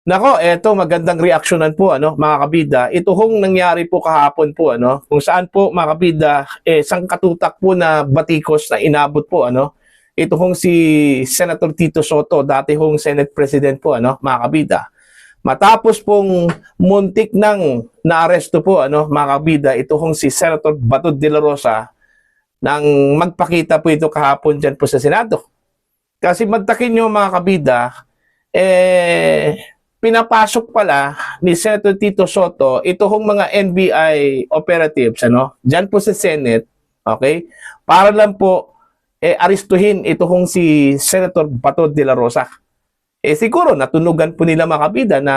Nako, eto magandang reaksyonan po mga kabida. Ito hong nangyari po kahapon po kung saan po mga kabida sangkatutak po na batikos na inabot po Ito hong si Senator Tito Soto, dati hong Senate President po mga kabida. Matapos pong muntik nang naaresto po mga kabida, ito hong si Senator Bato de la Rosa nang magpakita po ito kahapon diyan po sa Senado. Kasi magtakin nyo mga kabida, pinapasok pala ni Senator Tito Soto ito hong mga NBI operatives diyan po sa Senate, okay? Para lang po aristuhin ito hong si Senator Bato de la Rosa. Siguro natunugan po nila mga kabida na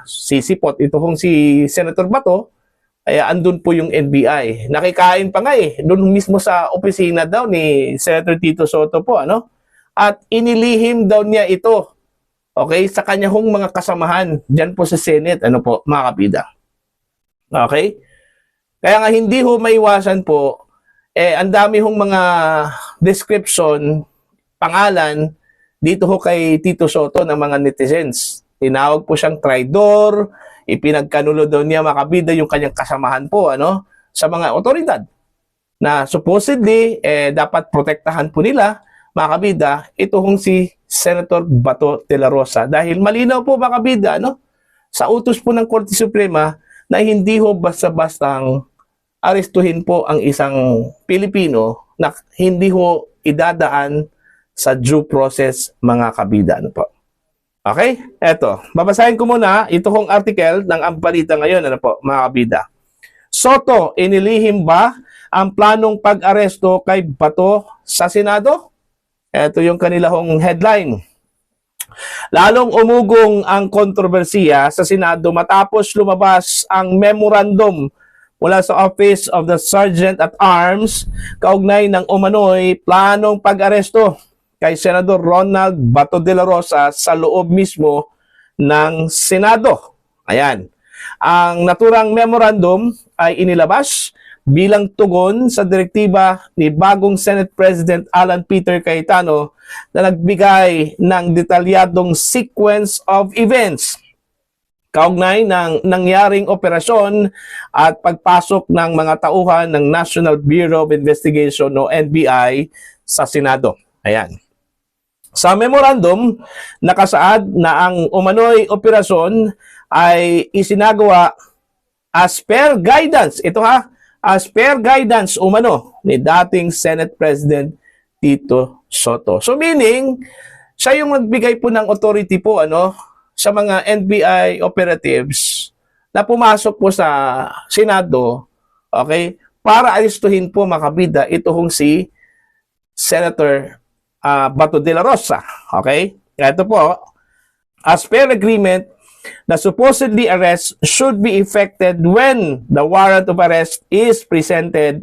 sisipot ito hong si Senator Bato, kaya andun po yung NBI. Nakikain pa nga doon mismo sa opisina daw ni Senator Tito Soto po at inilihim daw niya ito, okay, sa kanya hong mga kasamahan dyan po sa Senate, mga kabida. Okay? Kaya nga hindi ho maiwasan po, ang dami hong mga description, pangalan, dito ho kay Tito Soto ng mga netizens. Tinawag po siyang traidor, ipinagkanulo daw niya mga kabida yung kanyang kasamahan po, sa mga otoridad na supposedly, dapat protektahan po nila, mga kabida, ito hong si Senator Bato de la Rosa. Dahil malinaw po mga kabida, sa utos po ng Korte Suprema na hindi ho basta-bastang arestuhin po ang isang Pilipino na hindi ho idadaan sa due process mga kabida. Okay? Eto, babasahin ko muna ito hong article ng Ang Balita Ngayon, mga kabida. Soto, inilihim ba ang planong pag-aresto kay Bato sa Senado? Ito yung kanilahong headline. Lalong umugong ang kontrobersiya sa Senado matapos lumabas ang memorandum mula sa Office of the Sergeant at Arms kaugnay ng umano'y planong pag-aresto kay Senador Ronald Bato de la Rosa sa loob mismo ng Senado. Ayan. Ang naturang memorandum ay inilabas bilang tugon sa direktiba ni bagong Senate President Alan Peter Cayetano na nagbigay ng detalyadong sequence of events kaugnay ng nangyaring operasyon at pagpasok ng mga tauhan ng National Bureau of Investigation o NBI sa Senado. Ayan. Sa memorandum, nakasaad na ang umano'y operasyon ay isinagawa as per guidance. Ito as per guidance umano ni dating Senate President Tito Soto. So meaning, siya yung nagbigay po ng authority po sa mga NBI operatives na pumasok po sa Senado, okay, para arestuhin po mga kabida ito hong si Senator Bato de la Rosa. Okay? Ito po, as per agreement, the supposedly arrest should be effected when the warrant of arrest is presented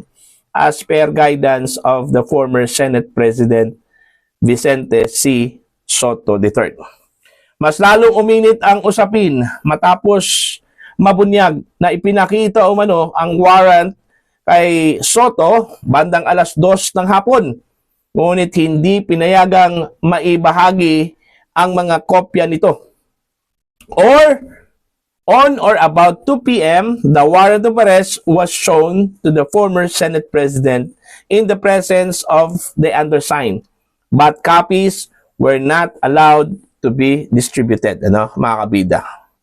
as per guidance of the former Senate President Vicente C. Soto III. Mas lalong uminit ang usapin matapos mabunyag na ipinakita umano ang warrant kay Soto bandang alas 2 ng hapon. Ngunit hindi pinayagang maibahagi ang mga kopya nito. Or, on or about 2 p.m., the warrant of arrest was shown to the former Senate President in the presence of the undersigned. But copies were not allowed to be distributed, mga kabida.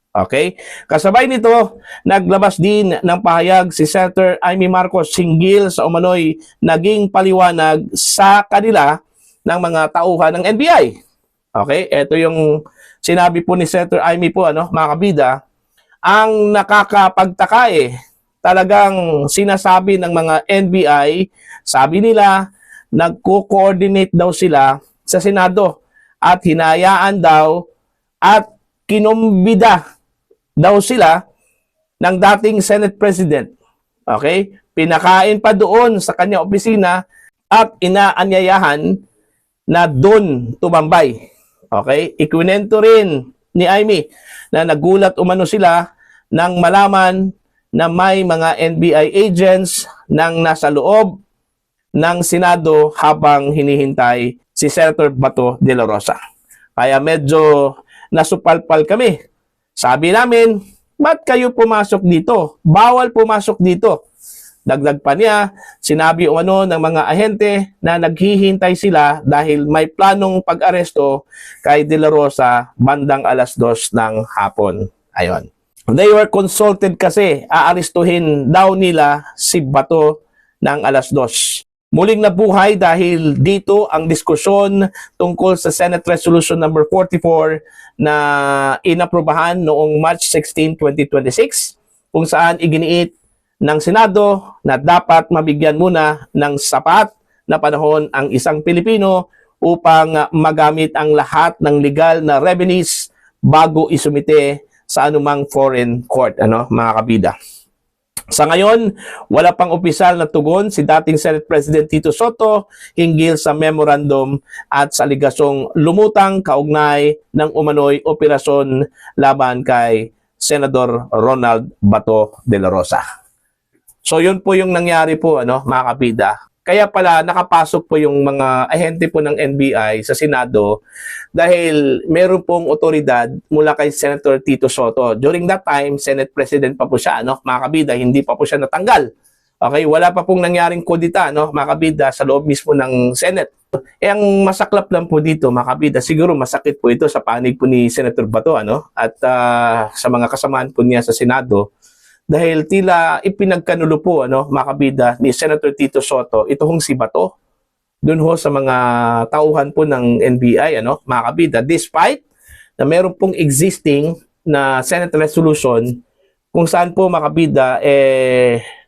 Okay? Kasabay nito, naglabas din ng pahayag si Senator Amy Marcos hinggil sa umano'y naging paliwanag sa kanila ng mga tauhan ng NBI. Okay? Ito yung sinabi po ni Senator Amy po, mga kabida, ang nakakapagtaka talagang sinasabi ng mga NBI, sabi nila, nagko-coordinate daw sila sa Senado at hinayaan daw at kinumbida daw sila ng dating Senate President. Okay? Pinakain pa doon sa kanya opisina at inaanyayahan na doon tumambay. Okay? Ikwinento rin ni Amy na nagulat umano sila nang malaman na may mga NBI agents nang nasa loob ng Senado habang hinihintay si Senator Bato de la Rosa. Kaya medyo nasupalpal kami Sabi namin, ba't kayo pumasok dito? Bawal pumasok dito. Dagdag pa niya, sinabi ng mga ahente na naghihintay sila dahil may planong pag-aresto kay De La Rosa bandang 2:00 ng hapon. Ayon. They were consulted kasi aarestuhin daw nila si Bato ng 2:00. Muling nabuhay dahil dito ang diskusyon tungkol sa Senate Resolution number 44 na inaprubahan noong March 16, 2026 kung saan iginiit ng Senado na dapat mabigyan muna ng sapat na panahon ang isang Pilipino upang magamit ang lahat ng legal na remedies bago isumite sa anumang foreign court, mga kabida. Sa ngayon, wala pang opisyal na tugon si dating Senate President Tito Soto hinggil sa memorandum at sa aligasyong lumutang kaugnay ng umano'y operasyon laban kay Senador Ronald Bato de la Rosa. So yun po yung nangyari po, mga kabida. Kaya pala nakapasok po yung mga ahente po ng NBI sa Senado dahil meron pong otoridad mula kay Senator Tito Soto. During that time, Senate President pa po siya, mga kabida, hindi pa po siya natanggal. Okay, wala pa pong nangyaring kudita, mga kabida, sa loob mismo ng Senate. Ang masaklap lang po dito, mga kabida, siguro masakit po ito sa panig po ni Senator Bato, at sa mga kasamaan po niya sa Senado. Dahil tila ipinagkanulo po, mga kabida, ni Senator Tito Soto, ito hong si Bato, dun ho sa mga tauhan po ng NBI, mga kabida, despite na meron pong existing na Senate resolution kung saan po, mga kabida,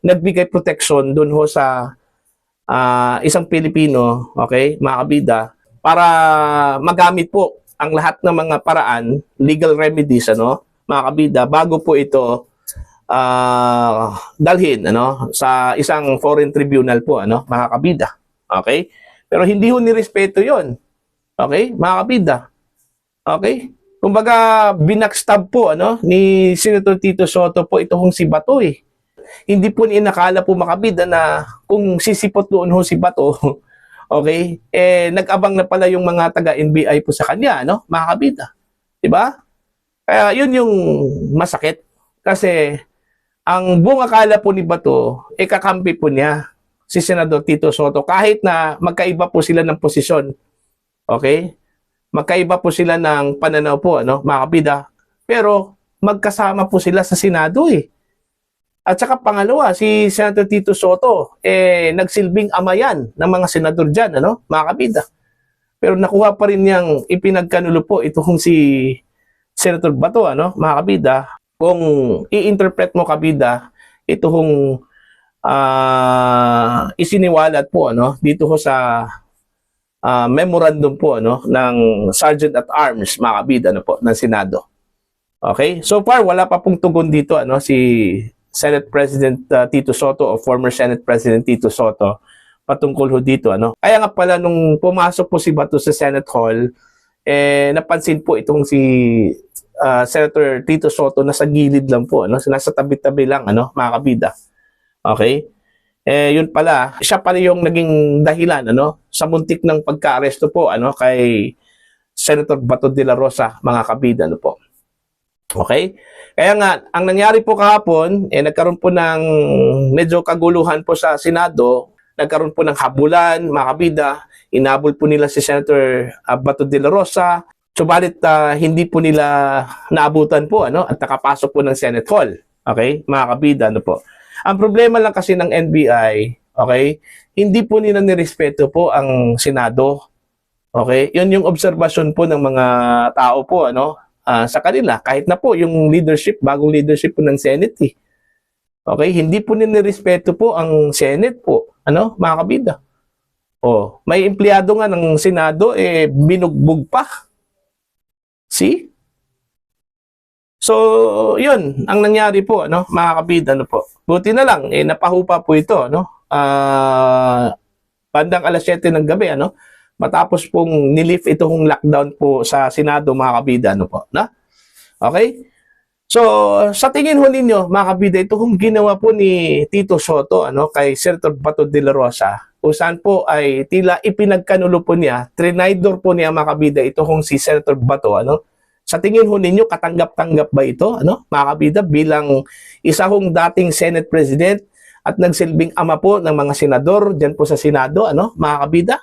nagbigay protection dun ho sa isang Pilipino, okay, mga kabida, para magamit po ang lahat ng mga paraan, legal remedies, mga kabida, bago po ito dalhin sa isang foreign tribunal po, mga kabida. Okay? Pero hindi ho nirespeto 'yon. Okay? Mga kabida. Okay? Kumbaga binackstab po ni Senator Tito Soto po ito hong si Bato eh. Hindi po inakala po, mga kabida, na kung sisipot doon ho si Bato, okay? Nag-abang na pala yung mga taga NBI po sa kanya, mga kabida. 'Di ba? Kaya 'yun yung masakit kasi ang buong akala po ni Bato, kakampi po niya si Senador Tito Soto kahit na magkaiba po sila ng posisyon. Okay? Magkaiba po sila ng pananaw po, mga kabida. Pero magkasama po sila sa Senado eh. At saka pangalawa, si Senator Tito Soto, nagsilbing ama yan ng mga senador dyan, mga kabida. Pero nakuha pa rin niyang ipinagkanulo po ito kung si Senator Bato, mga kabida. Kung i-interpret mo, kabida, ito hong isiniwalat po dito ho sa memorandum po ng Sergeant at Arms, mga kabida, po, ng Senado. Okay? So far, wala pa pong tugon dito si Senate President Tito Soto o former Senate President Tito Soto patungkol ho dito. Kaya nga pala nung pumasok po si Bato sa Senate Hall, napansin po itong si Senator Tito Soto nasa gilid lang po, nasa tabi-tabi lang, mga kabida. Okay? Yun pala, siya pala yung naging dahilan, sa muntik ng pagka-aresto po, kay Senator Bato de la Rosa, mga kabida, po. Okay? Kaya nga, ang nangyari po kahapon, nagkaroon po ng medyo kaguluhan po sa Senado, nagkaroon po ng habulan, mga kabida, inabol po nila si Senator Bato de la Rosa. Subalit hindi po nila naabutan po at nakapasok po ng Senate Hall. Okay? Mga kabida, po. Ang problema lang kasi ng NBI, okay? Hindi po nila nirespeto po ang Senado. Okay? 'Yun yung obserbasyon po ng mga tao po sa kanila kahit na po yung leadership, bagong leadership po ng Senate eh. Okay? Hindi po nila nirespeto po ang Senate po, mga kabida. May empleyado nga ng Senado binugbog pa. See? So, yun, ang nangyari po, mga kabida, po. Buti na lang, napahupa po ito, bandang 7:00 ng gabi, matapos pong nilift itong lockdown po sa Senado, mga kabida, po, Okay? So, sa tingin ho ninyo, mga kabida, ito kung ginawa po ni Tito Soto, kay Senator Bato de la Rosa, kung saan po ay tila ipinagkanulo po niya, trinaydor po niya, mga kabida, ito kung si Senator Bato, Sa tingin ho ninyo, katanggap-tanggap ba ito, ano, mga kabida, bilang isa hong dating Senate President at nagsilbing ama po ng mga senador dyan po sa Senado, ano, mga kabida?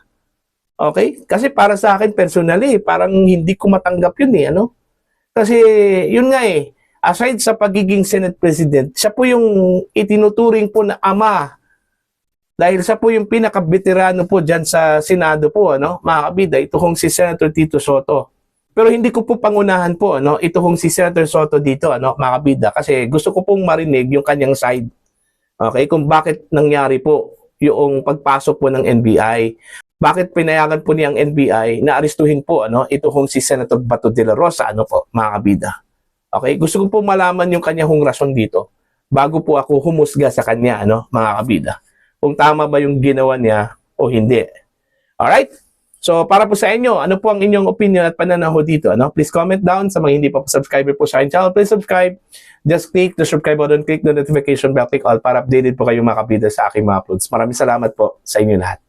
Okay? Kasi para sa akin, personally, parang hindi ko matanggap yun eh, ano? Kasi yun nga eh, aside sa pagiging Senate President, siya po yung itinuturing po na ama dahil siya po yung pinaka-veterano po dyan sa Senado po, ano, mga kabida, ito hong si Senator Tito Soto. Pero hindi ko po pangunahan po, ano, ito hong si Senator Soto dito, ano, mga kabida, kasi gusto ko pong marinig yung kanyang side. Okay, kung bakit nangyari po yung pagpasok po ng NBI. Bakit pinayagan po niyang NBI na arestuhin po, ano, ito hong si Senator Bato de la Rosa, ano po, mga kabida. Okay, gusto ko po malaman yung kanyang rason dito bago po ako humusga sa kanya, ano, mga kabida. Kung tama ba yung ginawa niya o hindi. Alright? So, para po sa inyo, ano po ang inyong opinion at pananaw dito? Ano? Please comment down. Sa mga hindi pa po subscriber po sa aking channel, please subscribe. Just click the subscribe button, click the notification bell, click all para updated po kayo mga kabida sa aking mga uploads. Maraming salamat po sa inyo lahat.